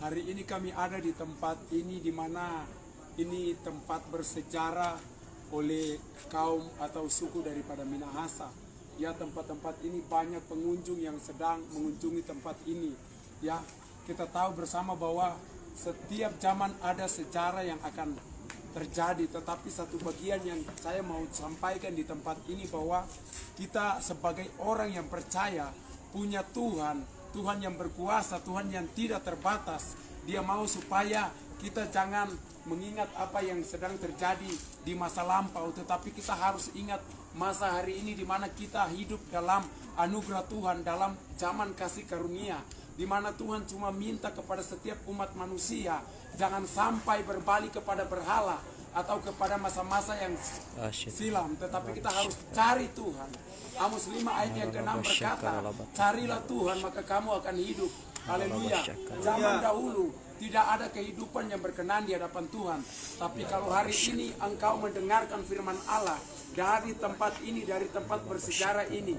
Hari ini kami ada di tempat ini, di mana ini tempat bersejarah oleh kaum atau suku daripada Minahasa. Ya, tempat-tempat ini banyak pengunjung yang sedang mengunjungi tempat ini. Ya, kita tahu bersama bahwa setiap zaman ada sejarah yang akan terjadi, tetapi satu bagian yang saya mau sampaikan di tempat ini bahwa kita sebagai orang yang percaya punya Tuhan, Tuhan yang berkuasa, Tuhan yang tidak terbatas. Dia mau supaya kita jangan mengingat apa yang sedang terjadi di masa lampau, tetapi kita harus ingat masa hari ini di mana kita hidup dalam anugerah Tuhan, dalam zaman kasih karunia, di mana Tuhan cuma minta kepada setiap umat manusia jangan sampai berbalik kepada berhala atau kepada masa-masa yang silam, tetapi kita harus cari Tuhan. Amos 5 ayat yang ke-6 berkata, carilah Tuhan maka kamu akan hidup. Haleluya. Zaman dahulu tidak ada kehidupan yang berkenan di hadapan Tuhan. Tapi kalau hari ini engkau mendengarkan firman Allah dari tempat ini, dari tempat bersejarah ini.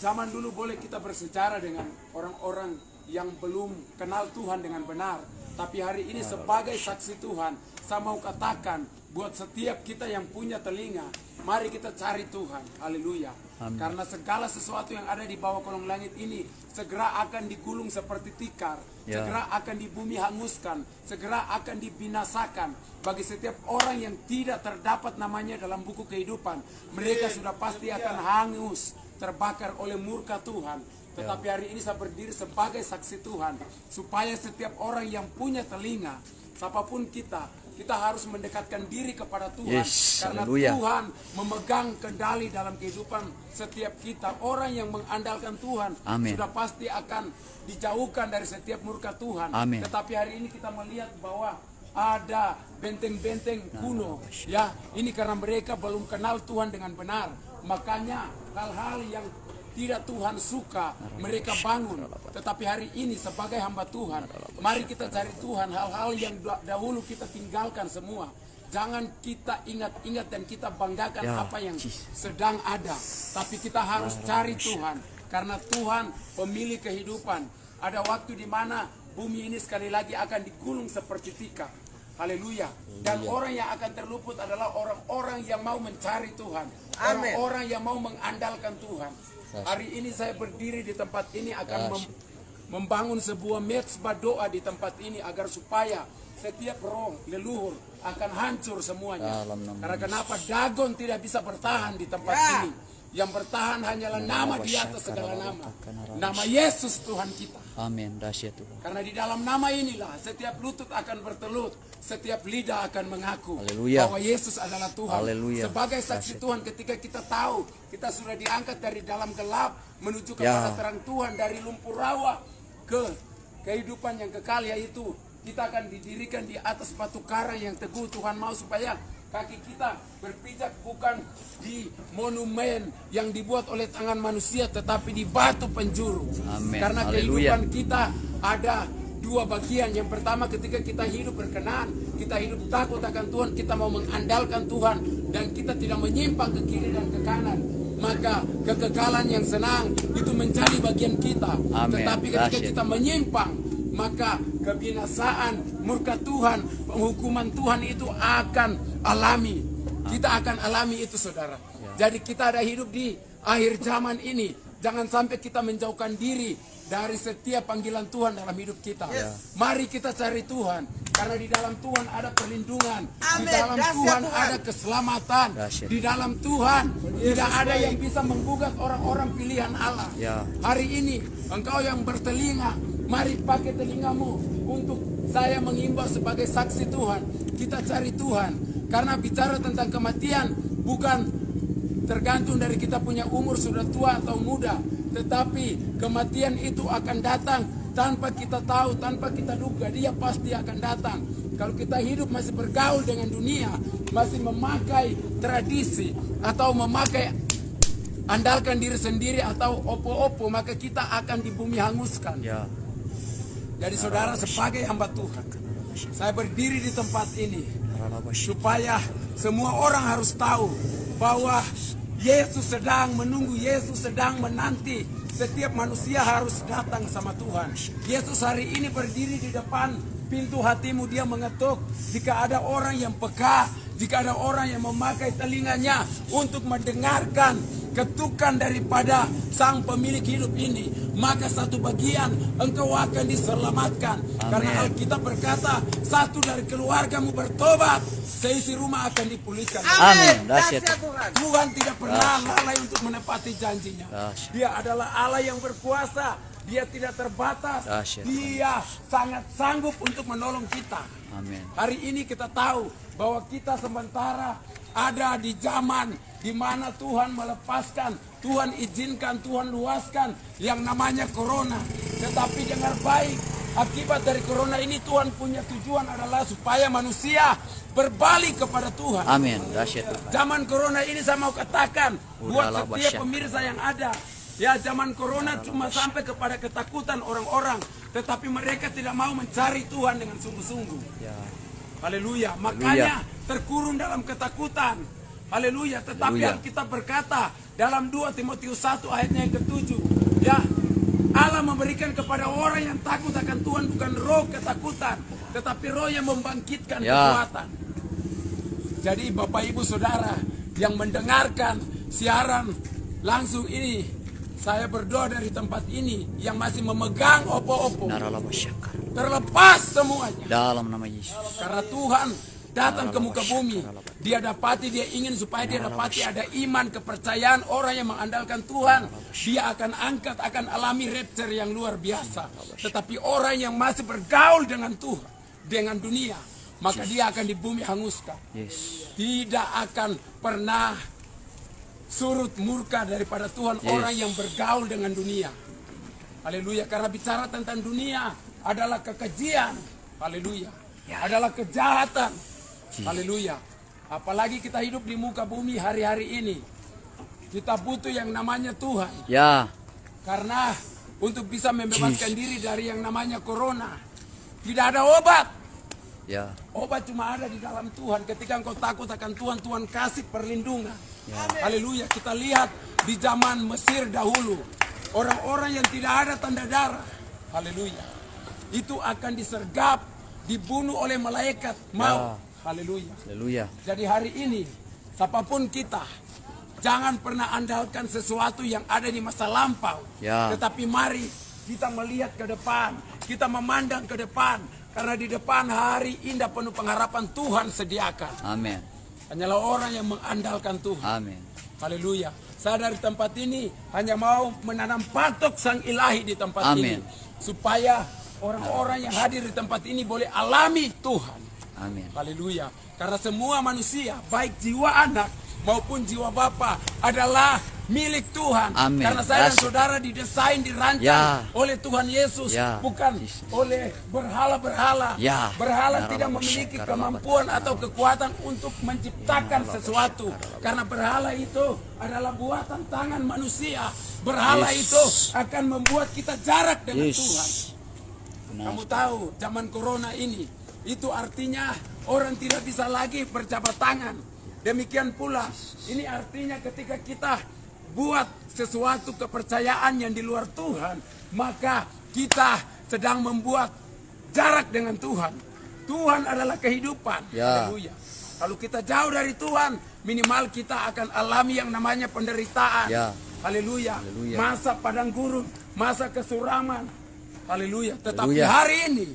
Zaman dulu boleh kita bersejarah dengan orang-orang yang belum kenal Tuhan dengan benar. Tapi hari ini sebagai saksi Tuhan, saya mau katakan buat setiap kita yang punya telinga, mari kita cari Tuhan. Haleluya. Karena segala sesuatu yang ada di bawah kolong langit ini segera akan digulung seperti tikar, segera akan di bumi hanguskan, segera akan dibinasakan. Bagi setiap orang yang tidak terdapat namanya dalam buku kehidupan, mereka sudah pasti akan hangus, terbakar oleh murka Tuhan. Tetapi hari ini saya berdiri sebagai saksi Tuhan, supaya setiap orang yang punya telinga, siapapun kita harus mendekatkan diri kepada Tuhan. Karena Tuhan memegang kendali dalam kehidupan setiap kita. Orang yang mengandalkan Tuhan sudah pasti akan dijauhkan dari setiap murka Tuhan. Tetapi hari ini kita melihat bahwa ada benteng-benteng kuno. Ya, ini karena mereka belum kenal Tuhan dengan benar. Makanya hal-hal yang tidak Tuhan suka mereka bangun. Tetapi hari ini sebagai hamba Tuhan, mari kita cari Tuhan. Hal-hal yang dahulu kita tinggalkan semua. Jangan kita ingat-ingat dan kita banggakan apa yang sedang ada. Tapi kita harus cari Tuhan, karena Tuhan pemilik kehidupan. Ada waktu di mana bumi ini sekali lagi akan digulung seperti tikar. Haleluya. Dan orang yang akan terluput adalah orang-orang yang mau mencari Tuhan, orang-orang yang mau mengandalkan Tuhan. Hari ini saya berdiri di tempat ini akan membangun sebuah mezbah doa di tempat ini, agar supaya setiap roh leluhur akan hancur semuanya. Karena kenapa? Dagon tidak bisa bertahan di tempat ini. Yang bertahan hanyalah nama di atas segala nama, nama Yesus Tuhan kita. Amin. Rahasia Tuhan. Karena di dalam nama inilah setiap lutut akan bertelut, setiap lidah akan mengaku bahwa Yesus adalah Tuhan. Sebagai saksi Tuhan, ketika kita tahu kita sudah diangkat dari dalam gelap menuju kepada terang Tuhan, dari lumpur rawa ke kehidupan yang kekal, yaitu kita akan didirikan di atas batu karang yang teguh. Tuhan mau supaya kaki kita berpijak bukan di monumen yang dibuat oleh tangan manusia, tetapi di batu penjuru. Karena kehidupan kita ada dua bagian. Yang pertama, ketika kita hidup berkenan, kita hidup takut akan Tuhan, kita mau mengandalkan Tuhan, dan kita tidak menyimpang ke kiri dan ke kanan, maka kekekalan yang senang itu menjadi bagian kita. Tetapi ketika kita menyimpang, maka kebinasaan, murka Tuhan, penghukuman Tuhan itu akan alami. Kita akan alami itu, saudara. Jadi kita ada hidup di akhir zaman ini. Jangan sampai kita menjauhkan diri dari setiap panggilan Tuhan dalam hidup kita. Mari kita cari Tuhan, karena di dalam Tuhan ada perlindungan. Di dalam Tuhan ada keselamatan. Di dalam Tuhan tidak ada yang bisa menggugat orang-orang pilihan Allah. Hari ini engkau yang bertelinga, mari pakai telingamu untuk saya mengimbau sebagai saksi Tuhan. Kita cari Tuhan, karena bicara tentang kematian bukan tergantung dari kita punya umur sudah tua atau muda, tetapi kematian itu akan datang tanpa kita tahu, tanpa kita duga. Dia pasti akan datang. Kalau kita hidup masih bergaul dengan dunia, masih memakai tradisi atau memakai andalkan diri sendiri atau opo-opo, maka kita akan di bumi hanguskan. Jadi saudara, sebagai hamba Tuhan, saya berdiri di tempat ini supaya semua orang harus tahu bahwa Yesus sedang menunggu, Yesus sedang menanti setiap manusia harus datang sama Tuhan. Yesus hari ini berdiri di depan pintu hatimu, dia mengetuk. Jika ada orang yang peka, jika ada orang yang memakai telinganya untuk mendengarkan ketukan daripada Sang Pemilik hidup ini, maka satu bagian engkau akan diselamatkan. Amen. Karena Alkitab berkata, satu dari keluargamu bertobat, seisi rumah akan dipulihkan. Amin. Dahsyat. Tuhan tidak pernah lalai untuk menepati janjinya. Dahsyat. Dia adalah Allah yang berkuasa. Dia tidak terbatas. Dahsyat. Dia sangat sanggup untuk menolong kita. Amin. Hari ini kita tahu bahwa kita sementara ada di zaman di mana Tuhan melepaskan, Tuhan izinkan, Tuhan luaskan yang namanya corona. Tetapi dengar baik, akibat dari corona ini Tuhan punya tujuan adalah supaya manusia berbalik kepada Tuhan. Amin. Dahsyat Tuhan. Zaman corona ini saya mau katakan buat Udahlah, setiap Basya. pemirsa yang ada. Ya, zaman corona cuma sampai kepada ketakutan orang-orang, tetapi mereka tidak mau mencari Tuhan dengan sungguh-sungguh. Ya. Haleluya. Makanya terkurung dalam ketakutan. Haleluya. Tetapi Haleluya. Alkitab berkata dalam 2 Timotius 1 ayatnya yang ke-7, ya, Allah memberikan kepada orang yang takut akan Tuhan bukan roh ketakutan, tetapi roh yang membangkitkan kekuatan. Jadi Bapak Ibu Saudara yang mendengarkan siaran langsung ini, saya berdoa dari tempat ini yang masih memegang opo-opo, terlepas semuanya. Dalam nama Yesus. Karena Tuhan datang ke muka bumi, dia ingin supaya dia dapati ada iman, kepercayaan orang yang mengandalkan Tuhan. Dia akan angkat, akan alami rapture yang luar biasa. Tetapi orang yang masih bergaul dengan Tuhan, dengan dunia, maka dia akan di bumi hanguskan. Tidak akan pernah surut murka daripada Tuhan orang yang bergaul dengan dunia. Haleluya. Karena bicara tentang dunia adalah kekejian. Haleluya. Adalah kejahatan. Haleluya. Apalagi kita hidup di muka bumi hari-hari ini, kita butuh yang namanya Tuhan. Ya. Karena untuk bisa membebaskan diri dari yang namanya corona, tidak ada obat. Ya. Obat cuma ada di dalam Tuhan. Ketika engkau takut akan Tuhan, Tuhan kasih perlindungan. Haleluya. Kita lihat di zaman Mesir dahulu, orang-orang yang tidak ada tanda darah, haleluya, itu akan disergap, dibunuh oleh malaikat maut. Haleluya. Haleluya. Jadi hari ini, siapapun kita, jangan pernah andalkan sesuatu yang ada di masa lampau. Tetapi mari kita melihat ke depan, kita memandang ke depan, karena di depan hari indah penuh pengharapan Tuhan sediakan. Amin. Hanyalah orang yang mengandalkan Tuhan. Amin. Haleluya. Saya dari tempat ini hanya mau menanam patok Sang Ilahi di tempat ini, supaya orang-orang yang hadir di tempat ini boleh alami Tuhan. Amin. Haleluya. Karena semua manusia, baik jiwa anak maupun jiwa bapa, adalah milik Tuhan. Amin. Karena saya dan saudara didesain, dirancang oleh Tuhan Yesus, bukan oleh berhala-berhala. Berhala tidak memiliki kemampuan atau kekuatan untuk menciptakan sesuatu. Karena berhala itu adalah buatan tangan manusia. Berhala itu akan membuat kita jarak dengan Tuhan. Kamu tahu, zaman corona ini, itu artinya orang tidak bisa lagi berjabat tangan. Demikian pula, ini artinya ketika kita buat sesuatu kepercayaan yang di luar Tuhan, maka kita sedang membuat jarak dengan Tuhan. Tuhan adalah kehidupan. Haleluya. Kalau kita jauh dari Tuhan, minimal kita akan alami yang namanya penderitaan. Haleluya. Masa padang gurun, masa kesuraman. Haleluya. Tetapi hari ini,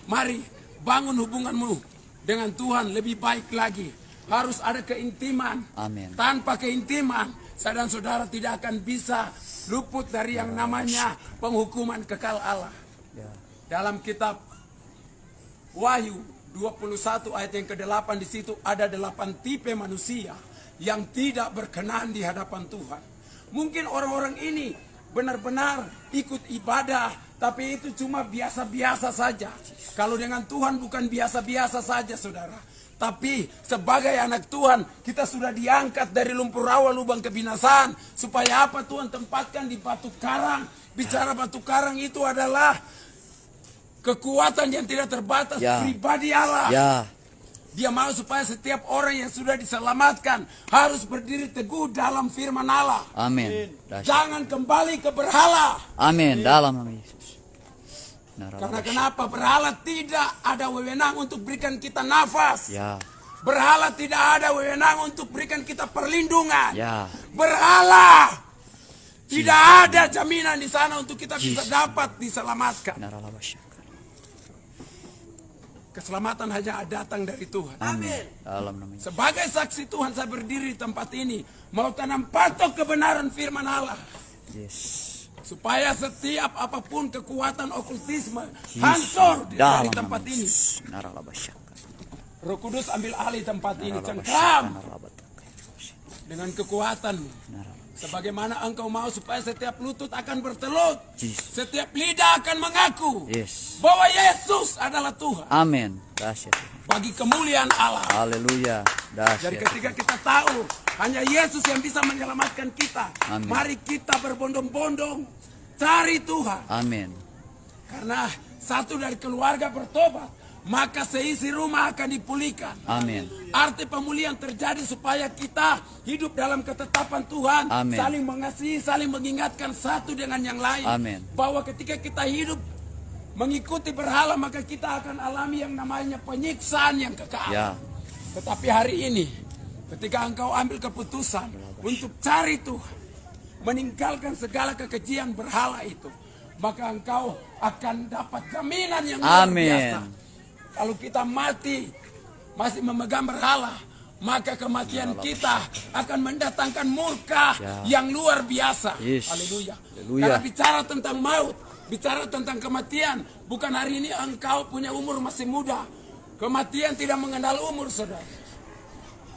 mari bangun hubunganmu dengan Tuhan lebih baik lagi. Harus ada keintiman. Amin. Tanpa keintiman, saya dan saudara tidak akan bisa luput dari yang namanya penghukuman kekal Allah. Dalam kitab Wahyu 21 ayat yang ke-8, di situ ada 8 tipe manusia yang tidak berkenan di hadapan Tuhan. Mungkin orang-orang ini benar-benar ikut ibadah, tapi itu cuma biasa-biasa saja. Kalau dengan Tuhan bukan biasa-biasa saja, saudara. Tapi sebagai anak Tuhan, kita sudah diangkat dari lumpur rawa lubang kebinasaan. Supaya apa? Tuhan tempatkan di batu karang. Bicara batu karang itu adalah kekuatan yang tidak terbatas, pribadi Allah. Dia mau supaya setiap orang yang sudah diselamatkan harus berdiri teguh dalam firman Allah. Amin. Dahsyat. Jangan kembali ke berhala. Amin. Dalam nama Yesus. Karena kenapa? Berhala tidak ada wewenang untuk berikan kita nafas. Ya. Berhala tidak ada wewenang untuk berikan kita perlindungan. Ya. Berhala tidak ada jaminan di sana untuk kita bisa dapat diselamatkan. Keselamatan hanya datang dari Tuhan. Amin. Dalam nama Yesus. Sebagai saksi Tuhan saya berdiri di tempat ini, mau tanam patok kebenaran firman Allah. Yes. Supaya setiap apapun kekuatan okultisme hancur dari tempat ini. Roh Kudus ambil alih tempat ini, cengkram dengan kekuatan. Sebagaimana Engkau mau supaya setiap lutut akan bertelut, setiap lidah akan mengaku bahwa Yesus adalah Tuhan. Amin. Dahsyat. Bagi kemuliaan Allah. Haleluya. Jadi ketika kita tahu hanya Yesus yang bisa menyelamatkan kita, mari kita berbondong-bondong cari Tuhan. Amin. Karena satu dari keluarga bertobat, maka seisi rumah akan dipulihkan. Amin. Arti pemulihan terjadi supaya kita hidup dalam ketetapan Tuhan. Amin. Saling mengasihi, saling mengingatkan satu dengan yang lain. Amin. Bahwa ketika kita hidup mengikuti berhala, maka kita akan alami yang namanya penyiksaan yang kekal. Ya. Tetapi hari ini, ketika engkau ambil keputusan untuk cari Tuhan, meninggalkan segala kekejian berhala itu, maka engkau akan dapat jaminan yang luar biasa. Kalau kita mati masih memegang berhala, maka kematian kita akan mendatangkan murka yang luar biasa. Haleluya. Karena bicara tentang maut, bicara tentang kematian, bukan hari ini engkau punya umur masih muda. Kematian tidak mengenal umur, saudara.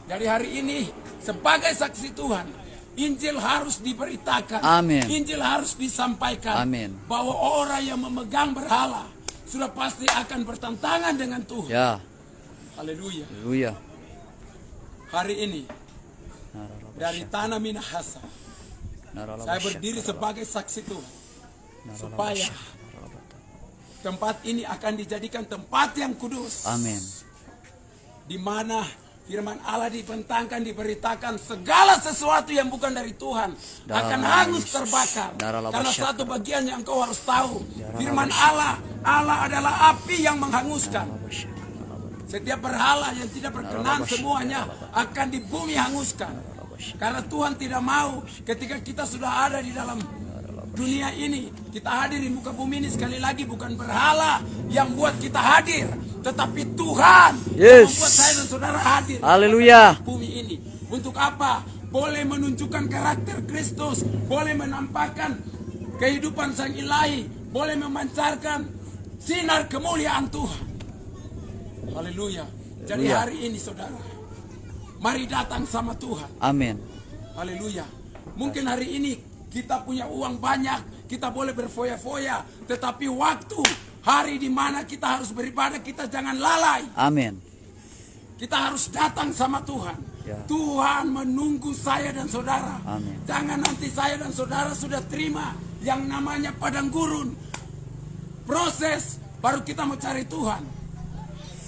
Dari hari ini, sebagai saksi Tuhan, Injil harus diberitakan. Amin. Injil harus disampaikan. Amin. Bahwa orang yang memegang berhala sudah pasti akan bertentangan dengan Tuhan. Ya. Haleluya. Haleluya. Hari ini dari tanah Minahasa saya berdiri sebagai saksi Tuhan, supaya tempat ini akan dijadikan tempat yang kudus. Amin. Di mana firman Allah dibentangkan, diberitakan, segala sesuatu yang bukan dari Tuhan akan hangus terbakar. Karena satu bagian yang engkau harus tahu, firman Allah adalah api yang menghanguskan. Setiap berhala yang tidak berkenan semuanya akan di bumi hanguskan. Karena Tuhan tidak mau ketika kita sudah ada di dalam dunia ini, kita hadir di muka bumi ini, sekali lagi bukan berhala yang buat kita hadir, tetapi Tuhan yang membuat saya dan saudara hadir. Haleluya. Bumi ini untuk apa? Boleh menunjukkan karakter Kristus, boleh menampakkan kehidupan Sang Ilahi, boleh memancarkan sinar kemuliaan Tuhan. Haleluya. Jadi hari ini saudara, mari datang sama Tuhan. Amin. Haleluya. Mungkin hari ini kita punya uang banyak, kita boleh berfoya-foya, tetapi waktu, hari di mana kita harus beribadah, kita jangan lalai. Amin. Kita harus datang sama Tuhan. Ya. Tuhan menunggu saya dan saudara. Amin. Jangan nanti saya dan saudara sudah terima yang namanya padang gurun. Proses baru kita mencari Tuhan.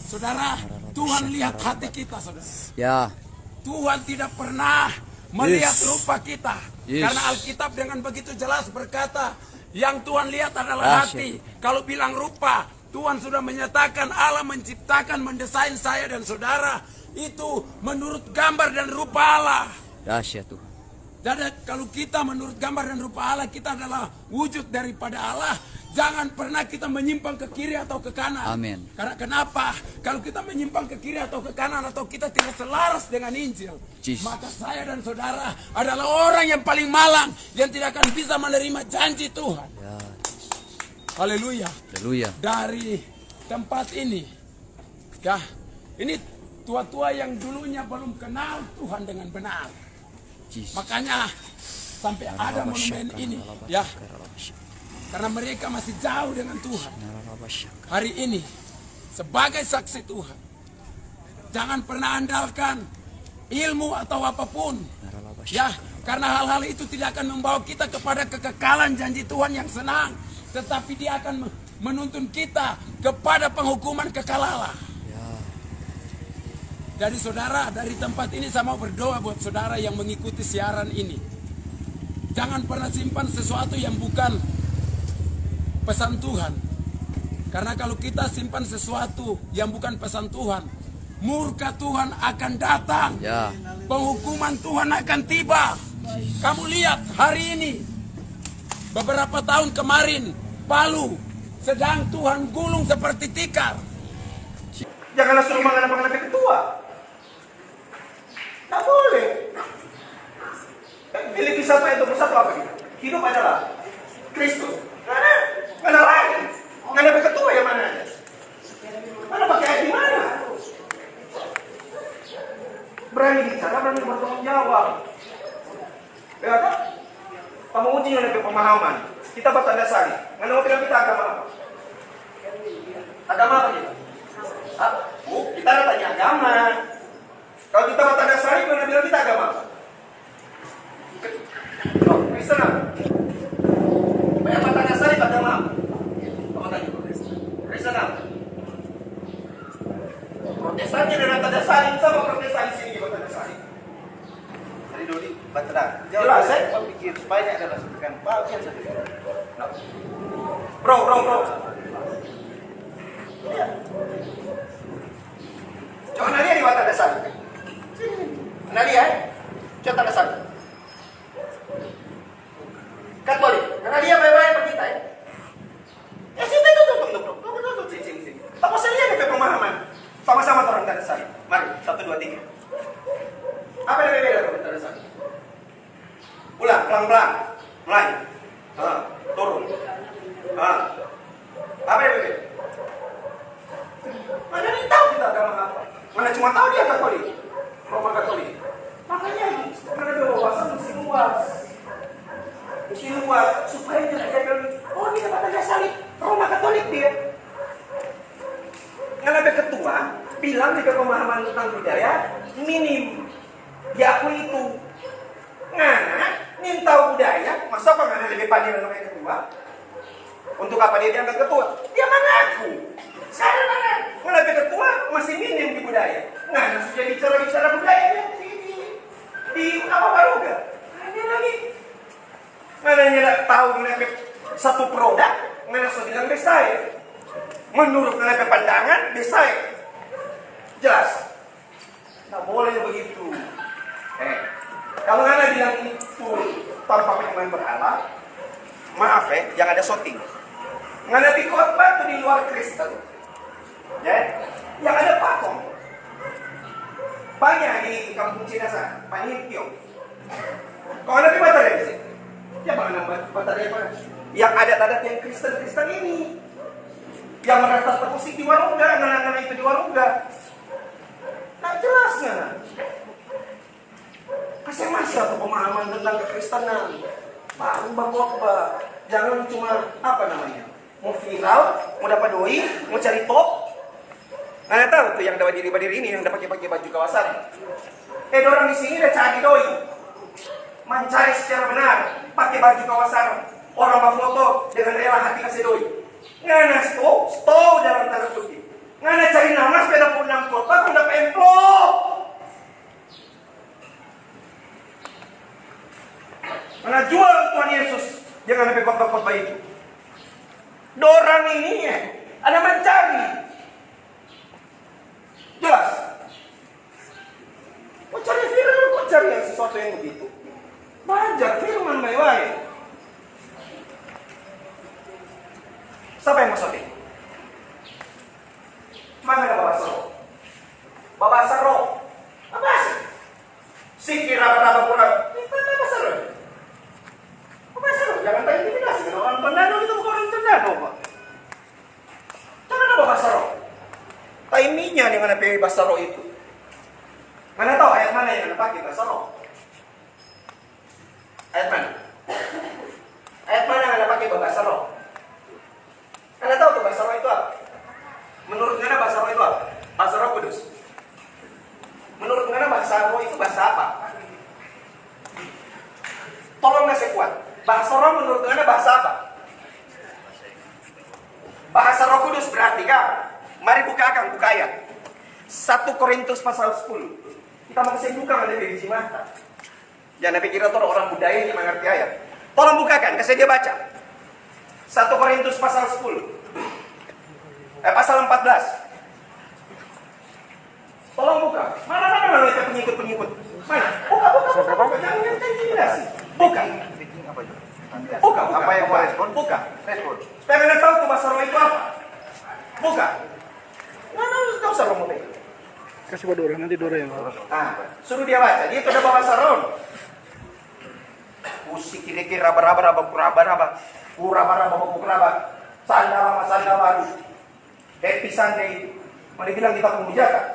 Saudara, Tuhan lihat hati kita, saudara. Ya. Tuhan tidak pernah melihat rupa kita. Karena Alkitab dengan begitu jelas berkata, yang Tuhan lihat adalah hati. Kalau bilang rupa, Tuhan sudah menyatakan Allah menciptakan, mendesain saya dan saudara itu menurut gambar dan rupa Allah. Dahsyat Tuhan. Jadi kalau kita menurut gambar dan rupa Allah, kita adalah wujud daripada Allah. Jangan pernah kita menyimpang ke kiri atau ke kanan. Amin. Karena kenapa? Kalau kita menyimpang ke kiri atau ke kanan, atau kita tidak selaras dengan Injil, maka saya dan saudara adalah orang yang paling malang, yang tidak akan bisa menerima janji Tuhan. Ya. Haleluya. Haleluya. Dari tempat ini, ya, ini tua-tua yang dulunya belum kenal Tuhan dengan benar. Makanya sampai ada monumen ini, ya. Karena mereka masih jauh dengan Tuhan. Hari ini, sebagai saksi Tuhan, jangan pernah andalkan ilmu atau apapun. Ya, karena hal-hal itu tidak akan membawa kita kepada kekekalan janji Tuhan yang senang. Tetapi dia akan menuntun kita kepada penghukuman kekal Allah. Jadi saudara, dari tempat ini saya mau berdoa buat saudara yang mengikuti siaran ini. Jangan pernah simpan sesuatu yang bukan pesan Tuhan. Karena kalau kita simpan sesuatu yang bukan pesan Tuhan, murka Tuhan akan datang. Ya. Penghukuman Tuhan akan tiba. Kamu lihat hari ini, beberapa tahun kemarin, Palu sedang Tuhan gulung seperti tikar. Janganlah suruh menghadap-menghadapi ketua. Tak boleh. Filipi 1 ayat 21 apa gitu? Hidup adalah Kristus. Mana lain? Menghadapi ketua yang mana? Mana pakai ayat di mana? Berani bicara, berani bertanggung jawab. Ya kan? Kamu uji menghadapi pemahaman. Kita bertanda salib. Mana mau bilang kita agama apa? Agama apa kita? Kita ada tanya agama. Kalau kita bertanda salib, mana bilang kita agama apa? Oh, Kristen apa? Banyak bertanda salib agama apa? Kamu tanya Kristen apa? Protestannya dengan tanda salib sama Protestan di sini juga tanda salib. Tadi Dodi, tenang. Jelas, Saya pikir supaya ini adalah sebutan bagian satu. Bro. Ya. Coba Nadia di tanda salib. Nadia, coba tanda salib. Katolik, Nadia baik-baik apa kita ya? Ya sini tuh. Sini. Tak usah lihat DP pemahaman. Sama-sama orang tanda salib. Mari, 1, 2, 3. Apa yang beda dengan tanda salib? Ulang, pelan-pelan. Mulai. Turun. Apa yang beda? Mana ni tahu kita agama apa? Mana cuma tahu dia Katolik. Roma Katolik. Makanya karena dia wawasan mesti luas. Supaya dia bilang, oh ini tanda salib Roma Katolik dia. Karena ada ketua bilang jika pemahaman tentang budaya minim diakui itu. Nih tahu budaya, masa apa nggak lebih pandai dengan ketua? Untuk apa dia dianggap ketua? Dia mengaku. Sekarang mana lebih ketua masih minim di budaya. Sudah bicara budaya di apa baru gak? Ini lagi. Mana tidak tahu mengenai satu produk, mana sudah bilang desain. Menurut mengenai pandangan desain. Jelas. Tidak boleh begitu. Kalau Anda bilang itu tanpa penyembahan berhala, maaf yang ada shooting. Menghadapi khotbah itu di luar Kristen. Ya, yang ada patung. Banyak di kampung Cina sana, Panitiong. Kalau ada di baterai sih, ya mana baterai apa? Yang adat-adat yang Kristen ini, yang merasa terusik di warungga, nana itu di warungga. Nah jelas nggak? Kasih masa tuh pemahaman tentang kekristenan. Baru khotbah, jangan cuma apa namanya? Mau viral, mau dapat doi, mau cari top. Anda tahu tuh yang dapat diri ini yang dapat pakai baju kawasan. Orang di sini udah cari doi, mencari secara benar, pakai baju kawasan. Orang berfoto dengan rela hati kasih doi. Ngana stop dalam tanda kutip. Ngana cari nama sepeda punang kota, kuda pemplok. Mana jual Tuhan Yesus, jangan sampai khotbah itu. Dorang ini ada mencari. Jelas. Kau cari firman, kau cari yang sesuatu yang begitu. Belajar firman baik-baik. Siapa yang maksudnya? Mana ada bahasa roh? Bahasa roh. Apa sih? Sikir apa kurang. Itu bahasa roh. Bahasa roh. Jangan tanya intimidasi. Orang pendano itu bukan orang pendano, Pak. Jangan apa bahasa roh. Timingnya dengan apa bahasa roh itu. Mana tahu ayat mana yang pakai bahasa roh? Ayat mana? Ayat mana yang ada pakai bahasa roh? Anda tahu tuh bahasa roh itu apa? Menurut Anda bahasa roh itu apa? Bahasa roh kudus. Menurut Anda bahasa roh itu bahasa apa? Tolong ngasih kuat. Bahasa roh menurut Anda bahasa apa? Bahasa roh kudus berarti kan? Mari buka ayat. 1 Korintus pasal 10. Kita mau kasih buka ada di mata. Jangan pikir itu orang budaya yang mengerti ayat. Tolong bukakan, kasih dia baca. 1 Korintus pasal 10. Pasal 14. Tolong buka. Mana itu pengikut-pengikut? Mana? Buka. Jangan intimidasi. Buka. Buka. Apa yang mau respon? Buka. Respon. Supaya kalian tahu tuh bahasa roh itu apa. Buka. Nggak usah romo itu. Kasih pada orang, nanti Dora yang Suruh dia baca. Dia itu ada bahasa roh. Usik kiri-kiri raba-raba. Sandal baru. Happy Sunday. Mana bilang kita pemujakan?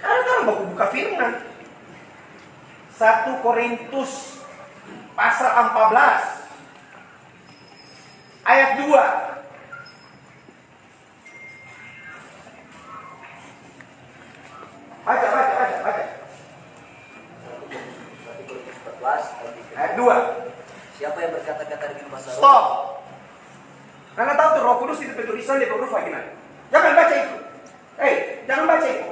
Karena baku buka firman. 1 Korintus pasal 14 ayat 2. Baca. Ayat 2. Siapa yang berkata-kata dengan bahasa roh? Stop. Karena tahu tuh Roh Kudus itu tulisan di huruf vaginal. Jangan baca itu. Jangan baca itu.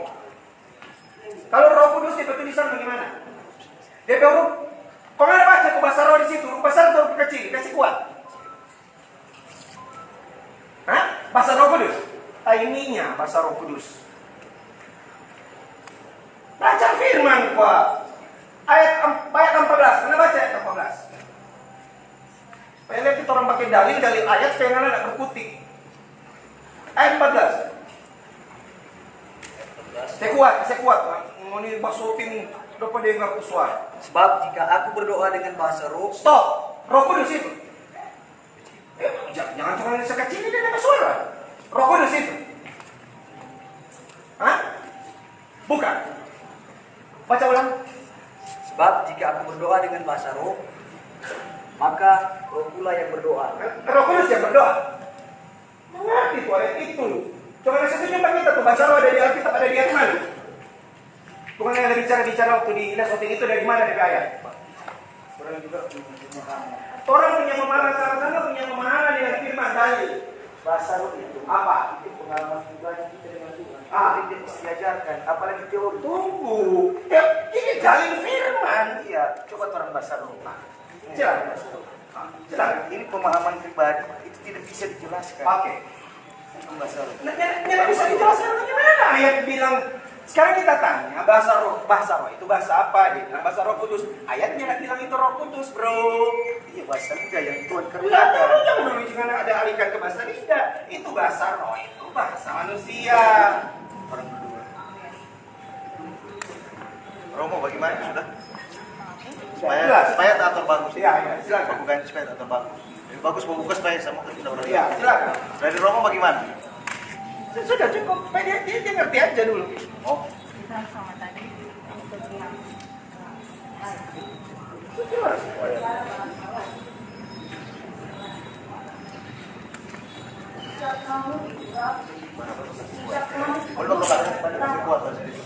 Kalau Roh Kudus itu tulisan bagaimana? Dia huruf. Kau nggak baca ke bahasa roh di situ, huruf besar atau huruf kecil, kasih kuat. Hah? Bahasa Roh Kudus. Ininya bahasa Roh Kudus. Baca firman Pak. Ayat 14. Mana baca ayat 14? Supaya lihat kita orang pakai dalil ayat supaya nggak ada berkutik. Ayat 14. Saya kuat. Mau nih baksoting dapat dia nggak suara. Sebab jika aku berdoa dengan bahasa roh, Stop. Roh Kudus itu. Jangan cuma sekecil ini dengan suara. Roh Kudus itu. Hah? Bukan. Baca ulang. sebab jika aku berdoa dengan bahasa roh, maka roh pula yang berdoa. Roh Kudus yang berdoa. Mengerti tuh ayat itu. Cuma yang satu nyumbang kita tuh bahasa roh ada di Alkitab, ada di ayat mana? Bukan yang ada bicara waktu di Ilas Oting itu dari mana, dari ayat? Orang punya pemahaman sama-sama punya pemahaman dengan firman dalil. Bahasa roh itu Apa? itu pengalaman pribadi kita dengan Tuhan. Ah. Tidak diajarkan, apalagi teori. Tunggu. Ya, ini dalil firman. Iya, coba orang bahasa roh. Silakan. Silakan. Ini pemahaman pribadi, itu tidak bisa dijelaskan. Oke. Bahasa roh. Nggak bisa dijelaskan bagaimana ayat bilang. Sekarang kita tanya bahasa roh itu bahasa apa? Dia bilang bahasa Roh Kudus. Ayatnya nggak bilang itu Roh Kudus, bro. Iya, bahasa lidah yang Tuhan Jangan kerjakan. dulu jangan ada alihkan ke bahasa lidah. Itu bahasa roh, itu bahasa manusia. Orang berdua. Romo bagaimana sudah? Supaya atur bagus. Iya, silakan. Bukan supaya atur bagus. Lebih bagus membuka supaya semua kita orang. Iya, silakan. Dari Romo bagaimana? Sudah cukup. Dia ngerti aja dulu. Oh, kalau kembali kuat bahasa itu.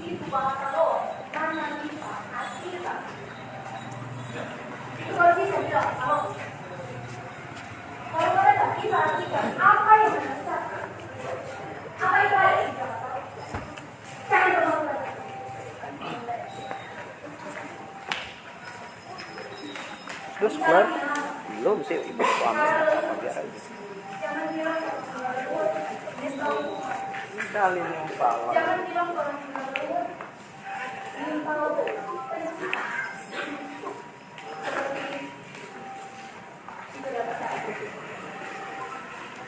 Itu bahasa roh, mana kita hasilkan. Itu kalau bisa bilang sama. Kalau mereka bisa artikan apa yang mendasarkan, apa yang baik kita katakan. Jangan terlalu Terus keluar? Belum sih, ibu suami. jangan bilang Dalil yang salah. jangan bilang orang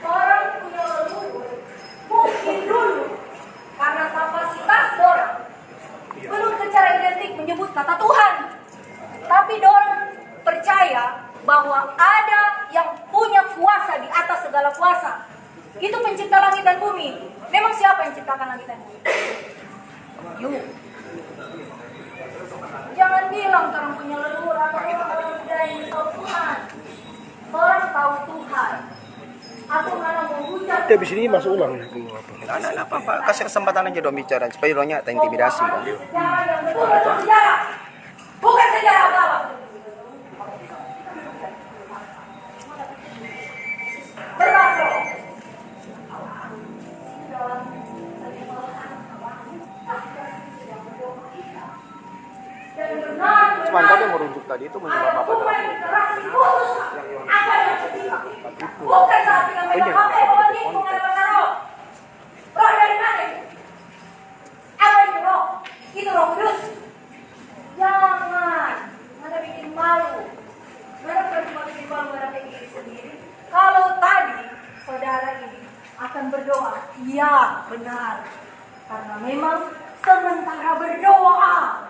orang punya leluhur mungkin dulu karena kapasitas orang belum secara identik menyebut kata Tuhan, tapi orang percaya bahwa ada yang punya kuasa di atas segala kuasa. Itu pencipta langit dan bumi. Memang siapa yang ciptakan langit dan bumi? Yuk. Jangan bilang orang punya leluhur atau orang budaya yang tahu Tuhan. Orang tahu Tuhan. Aku mana mau hujat. Tapi di sini masuk ulang. Nah, apa-apa. Kasih kesempatan aja dong bicara supaya rohnya tak intimidasi kan. Sejarah yang betul sejarah. Bukan sejarah apa. petunjuk tadi itu menyebabkan apa? hubungan interaksi khusus agar yang setiap. Bukan saat tinggal pegang HP, bawa ini, bukan Pasar Roh. Roh dari mana itu? Apa itu roh? Itu Roh Kudus. Jangan. Mana bikin malu. Mana cuma bikin malu mana bikin diri sendiri. Kalau tadi saudara ini akan berdoa, ya benar. Karena memang sementara berdoa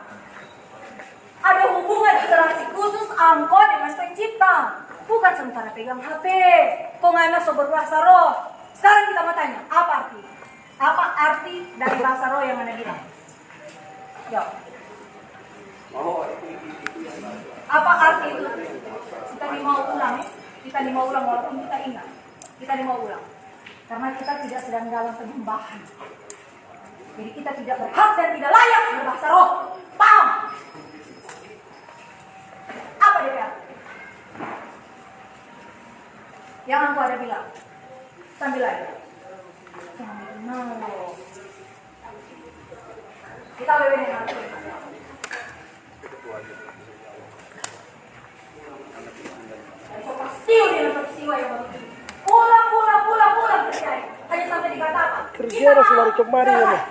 ada hubungan interaksi khusus engkau dengan pencipta. Bukan sementara pegang HP. Kok ngana so berbahasa roh. Sekarang kita mau tanya, apa arti? Apa arti dari bahasa roh yang Anda bilang? Jawab. Apa arti itu? Kita nih mau ulang ya. Kita nih mau ulang walaupun kita ingat. Kita nih mau ulang. Karena kita tidak sedang dalam penyembahan. Jadi kita tidak berhak dan tidak layak berbahasa roh. Paham? Apa dia? Yang aku ada bilang. Sambil lagi. Jangan bikin malu. Kita wewe dengan aku. Pasti udah peristiwa yang begitu. Pulang percaya. Hanya sampai dikatakan. Kerja harus lari kemari ya.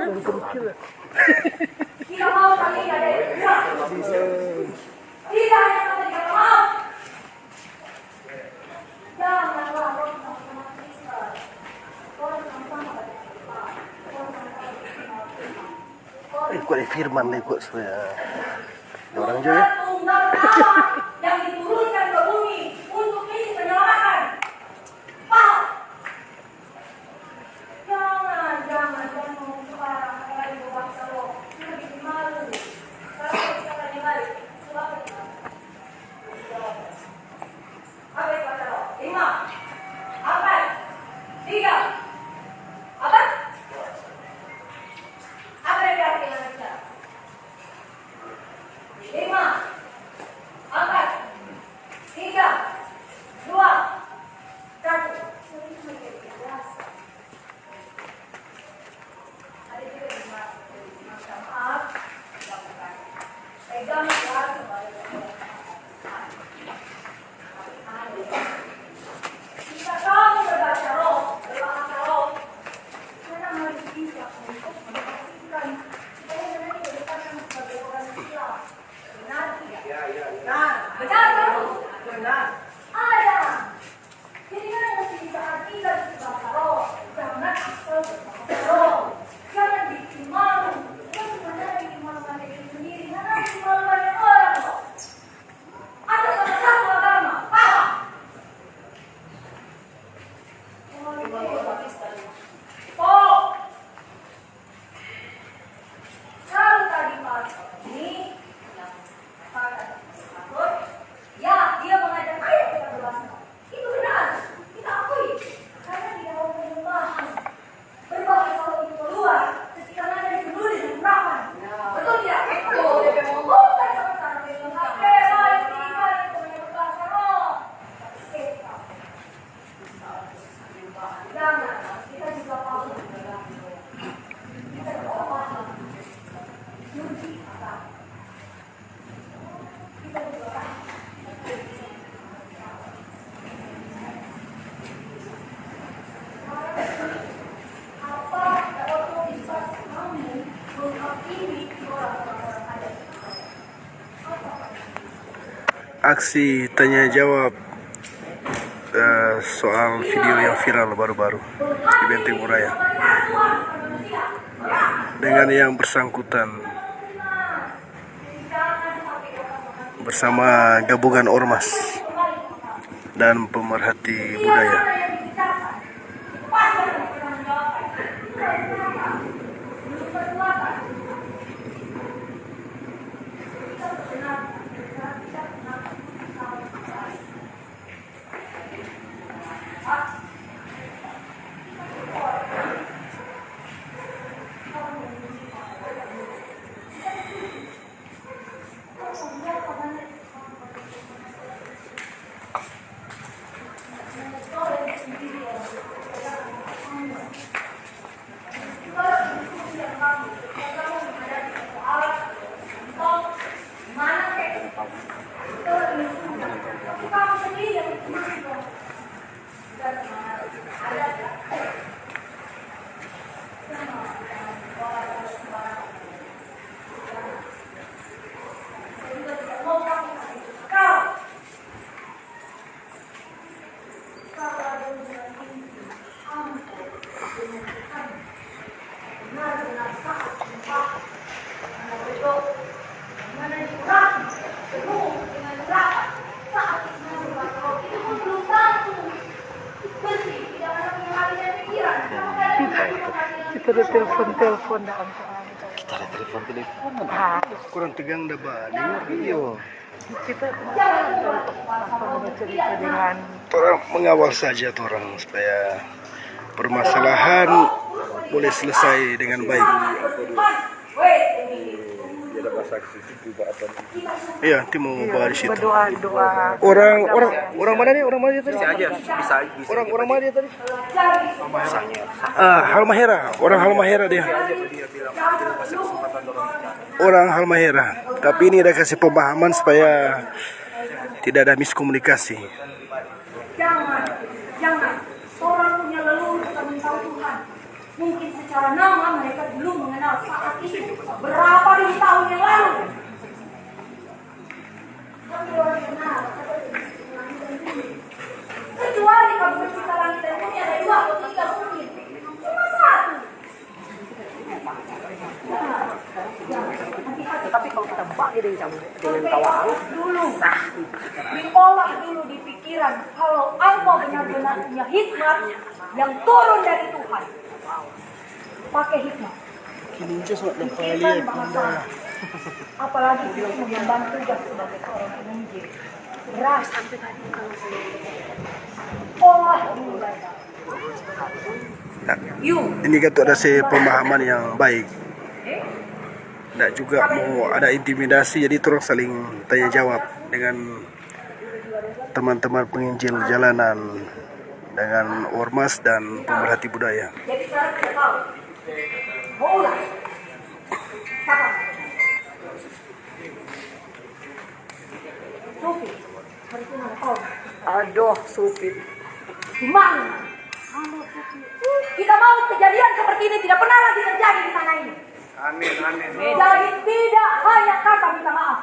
Ikut. Kita mau kali ini ada yang gerak. Tidak hanya sampai dikatakan mau. Janganlah roh sama Kristen. Orang sama-sama pada kita. Ikut firman nih ikut supaya orang juga ya. Tunggal Allah yang diturunkan ke bumi untuk misi penyelamatan. Paham? Jangan ngomong sekarang kalian berbahasa roh. Sudah bikin malu. Sekarang kita tanya balik. Sebab apa? Apa itu bahasa roh? 5, 4, 3. Apa? Apa yang diartikan dengan bicara? 5, 4, 3, 2, 1. Ada juga minta maaf, pegang ya sebagai jika kamu berbahasa roh, memang harus bisa untuk memastikan supaya benar dikatakan sebagai orang Islam. Benar tidak? Benar. Benar kamu? Benar. Ada. Jadi kan mesti bisa artikan berbahasa roh. Jangan asal berbahasa roh. Jangan bikin malu. Jangan sebenarnya bikin malu pada diri sendiri. Jangan bikin malu pada orang kok. Ada salah satu agama. Paham? Oh. Kalau tadi pagi ini yang takut, ya dia mengajak ayo kita berbahasa. Itu benar, kita akui. Karena di dalam penyembahan berbahasa itu keluar ketika ada dipeduli dan urapan. Betul tidak? Betul. Dia ngomongkan sementara dengan HP, baik tinggal itu berbahasa roh. Jangan, kita juga paham. Kita juga paham. Kita juga paham. Apa otoritas kamu menghakimi orang-orang ada? Aksi tanya jawab soal video yang viral baru-baru di Benteng Uraya dengan yang bersangkutan bersama gabungan ormas dan pemerhati budaya. bodoh. Mana dikurangi, penuh dengan harapan. Saat mengambil roti itu pun belum tentu bersih, tidak ada pengalihan pikiran. Kita ada telepon dah Kita ada telepon. Kurang tegang dah bah. Dengar video. kita cerita dengan Orang mengawal saja orang supaya permasalahan boleh selesai dengan baik. Iya, nanti mau bawa di situ. berdoa Orang mana nih? Orang mana dia tadi? Orang mana dia tadi? Halmahera. Orang Halmahera dia. Orang Halmahera. Tapi ini ada kasih pemahaman supaya tidak ada miskomunikasi. Jangan. Orang punya leluhur untuk tahu Tuhan. Mungkin secara nama mereka belum mengenal saat itu. Berapa ribu tahun yang lalu. Tapi orang kenal. Kecuali kalau pencipta langit dan bumi ada 2 atau 3 mungkin. Cuma 1. tapi kalau kita bagi dengan kawan Dulu, diolah dulu di pikiran kalau Allah benar-benar punya hikmat yang turun dari Tuhan. Pakai hikmat. Pikirkan bahasa. Apalagi kita mengemban tugas sebagai seorang penginjil. Beras. Olah dulu mereka. Ini kan ada pemahaman yang baik. Tidak juga mau ada intimidasi, jadi terus saling tanya jawab dengan teman-teman penginjil jalanan, dengan ormas dan pemerhati budaya. Jadi sekarang kita tahu. Mau ulang. Kapan? Sufi. Hari itu mana tahu? aduh supit Di mana? Kita mau kejadian seperti ini tidak pernah lagi terjadi di tanah ini. Amin. Jadi tidak hanya kata minta maaf.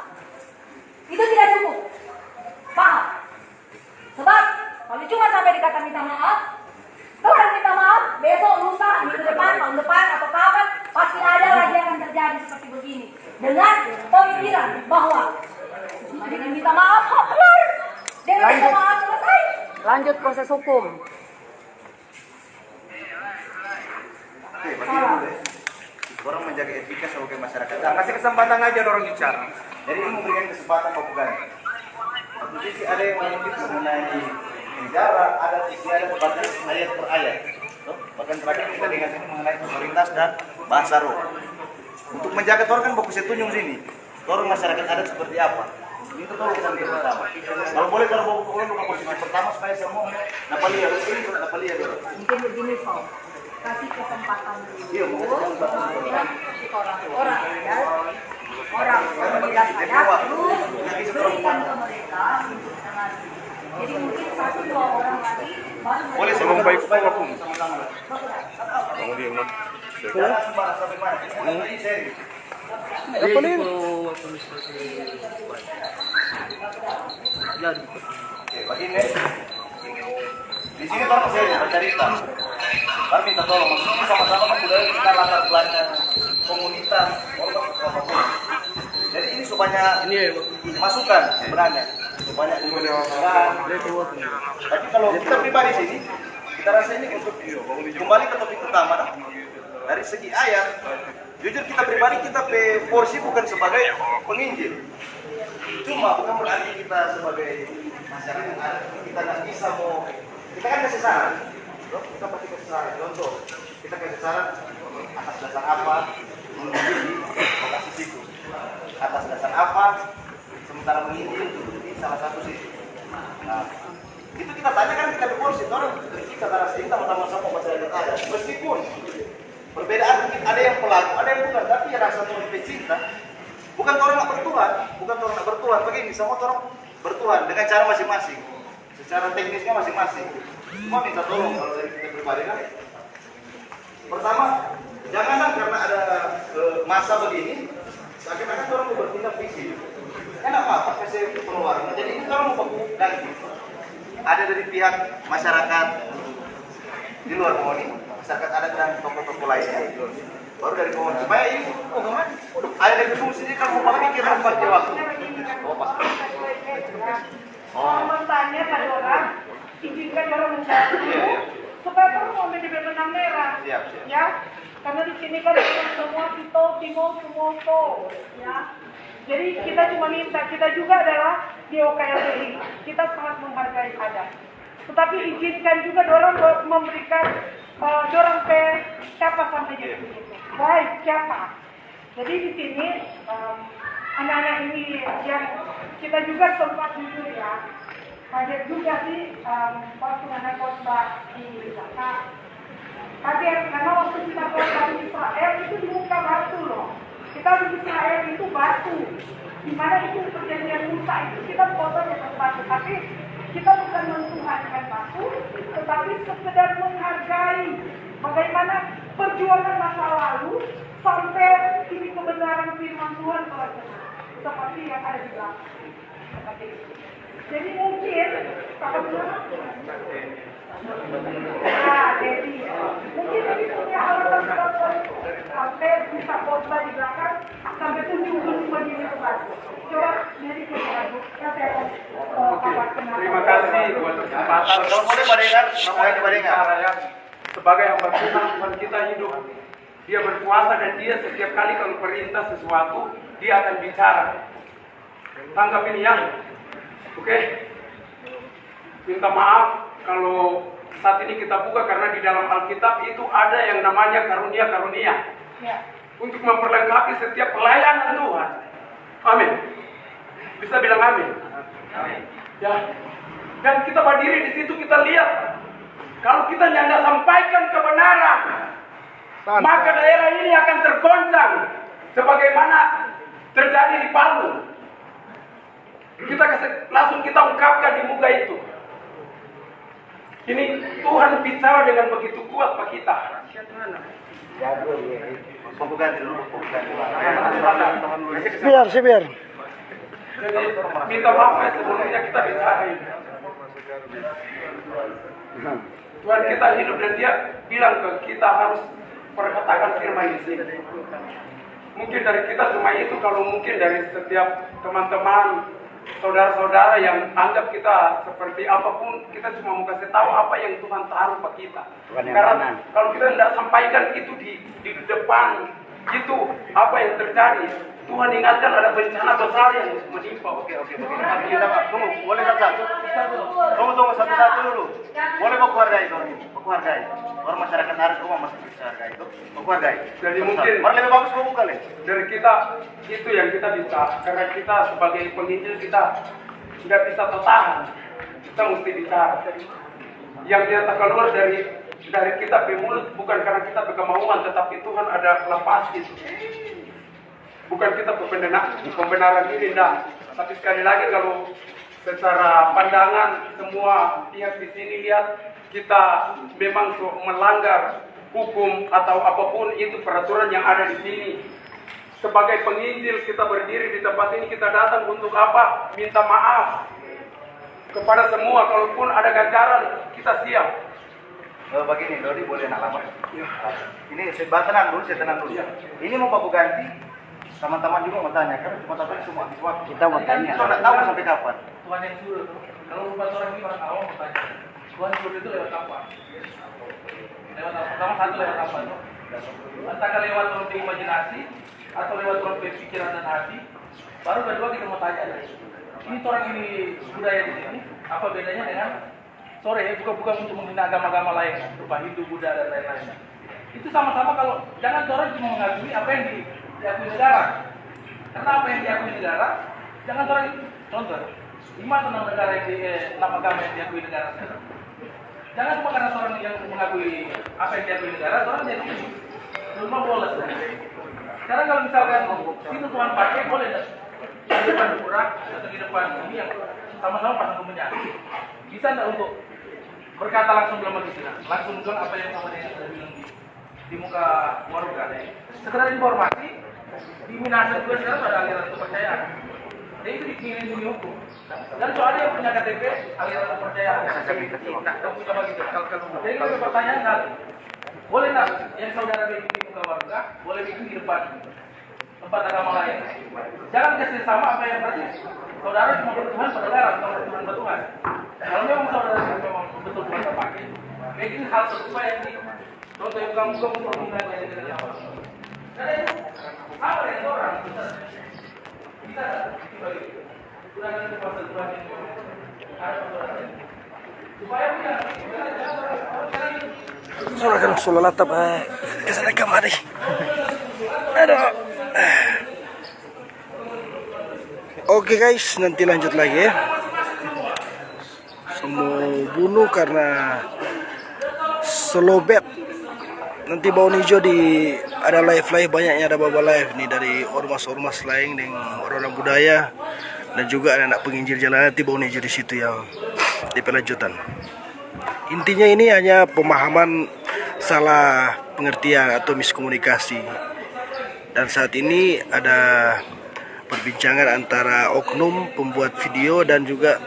Itu tidak cukup. Paham? Sebab kalau cuma sampai di kata minta maaf, orang minta maaf, besok, lusa, minggu depan, tahun depan, atau kapan, pasti ada lagi yang akan terjadi seperti begini. Dengan pemikiran bahwa dengan minta maaf, benar. Dengan minta maaf selesai. lanjut proses hukum. Orang menjaga etika sebagai masyarakat. Nah, kasih kesempatan aja orang bicara. Jadi ini memberikan kesempatan Pak Bukan. Satu sisi ada yang menyebut mengenai negara, ada sisi ada berbagai ayat per ayat. Bahkan terakhir kita dengar ini mengenai otoritas dan bahasa roh. Untuk menjaga orang kan fokusnya tunjung sini. Orang masyarakat adat seperti apa? Itu tolong yang pertama. Kalau boleh kalau boleh buka posisi pertama supaya semua dapat lihat ini dapat lihat dulu. Mungkin begini, Pak. Kasih kesempatan Iya, mau kesempatan. orang ya. Orang berbeda saya terus berikan ke mereka untuk menangani. Jadi mungkin 1-2 orang lagi baru Boleh sebelum baik sama-sama. Jangan sembarang sampai mana. Ini serius. Oke, begini. Di sini orang saya bercerita. Kami minta tolong, maksudnya sama-sama kan budaya kita latar belakang komunitas, orang. Jadi ini supaya masukan sebenarnya, supaya tapi kalau kita pribadi sini, kita rasa ini untuk kembali ke topik utama, nah? Dari segi ayat, jujur kita pribadi kita porsi bukan sebagai penginjil, cuma bukan berarti kita sebagai masyarakat kita nggak bisa mau, kita kan kasih saran. Kita pasti kasih saran, contoh kita kasih saran atas dasar apa menginjil di lokasi situ, atas dasar apa sementara menginjil di salah satu situ. Nah, itu kita tanyakan kita berporsi, orang kita rasa kita sama-sama masyarakat ada, meskipun perbedaan mungkin ada yang pelaku, ada yang bukan, tapi ya rasa orang pecinta, bukan orang nggak bertuhan, bukan orang nggak bertuhan, begini semua orang bertuhan dengan cara masing-masing, secara teknisnya masing-masing. Cuma minta tolong kalau dari kita pribadi kan. Pertama, janganlah karena ada masa begini, seakan-akan orang mau bertindak fisik. Enak apa kasih pengeluaran. Jadi ini orang mau ganti. Ada dari pihak masyarakat di luar Moni, masyarakat adat dan tokoh-tokoh lainnya. baru dari pohon. Supaya ini, ada dari fungsinya kalau mau pikiran pakai waktu. Mentanya pada orang, izinkan orang mencari dulu, supaya perlu menjadi benang merah. Siap. Ya, karena di sini kan semua Timoto, ya. Jadi kita cuma minta, kita juga adalah di OKLBI, kita sangat menghargai adat. Tetapi izinkan juga dorang memberikan dorang ke siapa sampai jadi begitu. Baik, siapa? Jadi di sini anak-anak ini yang kita juga sempat jujur ya, kaget juga sih waktu ada khotbah di Jakarta. Kaget karena waktu kita khotbah di Israel itu di muka batu loh. Kita di Israel itu batu, di mana itu perjanjian Musa itu kita khotbah di atas batu. Tapi kita bukan mentuhankan batu, tetapi sekedar menghargai bagaimana perjuangan masa lalu sampai ini kebenaran firman Tuhan telah benar. Seperti yang ada di belakang. Jadi mungkin kalau benar, jadi mungkin ini punya alasan sampai bisa khotbah di belakang sampai 75 menit ke batu. Coba jadi kita Terima kasih buat kesempatan. Kalau boleh Pak Dengar, Sebagai hamba Tuhan kita hidup. Dia berkuasa dan dia setiap kali kalau perintah sesuatu, dia akan bicara. Tanggap ini ya. Oke? Minta maaf kalau saat ini kita buka karena di dalam Alkitab itu ada yang namanya karunia-karunia. Ya. Untuk memperlengkapi setiap pelayanan Tuhan. Amin. Bisa bilang amin. Amin. Ya. Dan kita berdiri di situ kita lihat kalau kita nyanda sampaikan kebenaran, maka daerah ini akan tergoncang sebagaimana terjadi di Palu. Langsung kita ungkapkan di muka itu. Ini Tuhan bicara dengan begitu kuat Pak kita. Biar. Jadi minta maaf ya sebelumnya kita bicara ini. Tuhan kita hidup dan dia bilang ke kita harus perkatakan firman di sini. Mungkin dari kita cuma itu, kalau mungkin dari setiap teman-teman, saudara-saudara yang anggap kita seperti apapun, kita cuma mau kasih tahu apa yang Tuhan taruh ke kita. Karena kalau kita tidak sampaikan itu di depan, itu apa yang terjadi. Tuhan ingatkan ada bencana besar yang menimpa. Oke. Kita Pak, tunggu, boleh satu-satu. Tunggu satu-satu dulu. Boleh Pak hargai orang masyarakat harus rumah masih bisa hargai itu. Pak hargai. Jadi mungkin lebih bagus kau buka nih. dari kita itu yang kita bisa, karena kita sebagai penginjil kita tidak bisa tertahan. Kita mesti bicara. Yang dia keluar dari kita mulut bukan karena kita berkemauan, tetapi Tuhan ada lepas itu. Bukan kita pembenaran ini, enggak. Tapi sekali lagi kalau secara pandangan semua pihak di sini lihat kita memang melanggar hukum atau apapun itu peraturan yang ada di sini. Sebagai penginjil kita berdiri di tempat ini, kita datang untuk apa? Minta maaf kepada semua. Kalaupun ada ganjaran, kita siap. Begini, Dodi boleh nak lama. Ini saya tenang dulu. Ini mau Bapak ganti. Teman-teman juga mau tanya, karena cuma tapi semua kita mau tanya. Kita nggak tahu sampai kapan. Tuhan yang suruh tuh. Kalau bukan orang ini orang awam mau tanya. Tuhan suruh itu lewat apa? Lewat apa? Pertama satu lewat apa tuh? Entahkah lewat rompi imajinasi atau lewat rompi pikiran dan hati. Baru kedua kita mau tanya. Ini orang ini budaya di sini. Apa bedanya dengan sore ya? Bukan untuk menghina agama-agama lain, berupa Hindu, Buddha dan lain-lain. Itu sama-sama kalau jangan orang cuma mengakui apa yang diakui negara. Karena apa yang diakui negara, jangan orang contoh. 5 tentang negara yang enam agama yang diakui negara sekarang. Jangan cuma karena orang yang mengakui apa yang diakui negara, orang jadi rumah bolos. Sekarang kalau misalkan itu Tuhan pakai boleh di depan kurang atau di depan ini yang sama-sama pasang kemenyan. Bisa enggak untuk berkata langsung dalam hati kita, langsung bilang apa yang sama dengan saya bilang di muka warga. Sekedar informasi, di Minasa juga sekarang ada aliran kepercayaan. Jadi itu dilindungi hukum. Dan soalnya yang punya KTP aliran kepercayaan. Nah, kamu coba gitu. Jadi kita pertanyaan satu. Boleh tak yang saudara bikin di muka warga, boleh bikin di depan tempat agama lain. Jangan kasih sama apa yang berarti saudara cuma bertuhan pada larang, atau bertuhan bertuhan. Kalau memang saudara memang betul Tuhan terpakai, bikin hal serupa yang di contoh yang kamu menggunakan yang dengan apa. Karena itu sama dengan orang kita gunakan kekuasaan Tuhan yang ada pada supaya punya Surahkan sholat apa? Kesana kemari. Aduh. Oke guys, nanti lanjut lagi ya. Semua bunuh karena selobet. Nanti bau hijau di ada live banyaknya, ada baba live nih dari ormas-ormas lain dengan orang-orang budaya dan juga ada anak penginjil jalanan. Nanti bau hijau di situ yang di pelanjutan. Intinya ini hanya pemahaman salah pengertian atau miskomunikasi. Dan saat ini ada perbincangan antara oknum pembuat video dan juga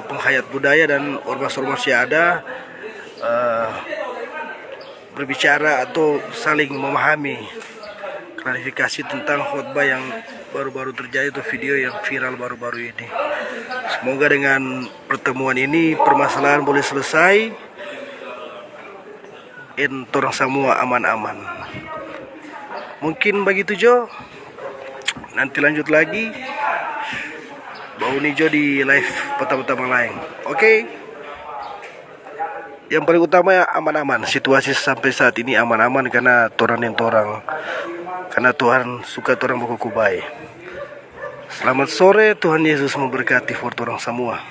penghayat budaya dan ormas-ormas yang ada berbicara atau saling memahami klarifikasi tentang khotbah yang baru-baru terjadi atau video yang viral baru-baru ini. Semoga dengan pertemuan ini permasalahan boleh selesai, orang semua aman-aman. Mungkin begitu Jo. Nanti lanjut lagi bau hijau di live pertama-tama lain. Oke. Yang paling utama ya aman-aman. Situasi sampai saat ini aman-aman karena karena Tuhan suka orang berkuku baik. Selamat sore, Tuhan Yesus memberkati orang semua.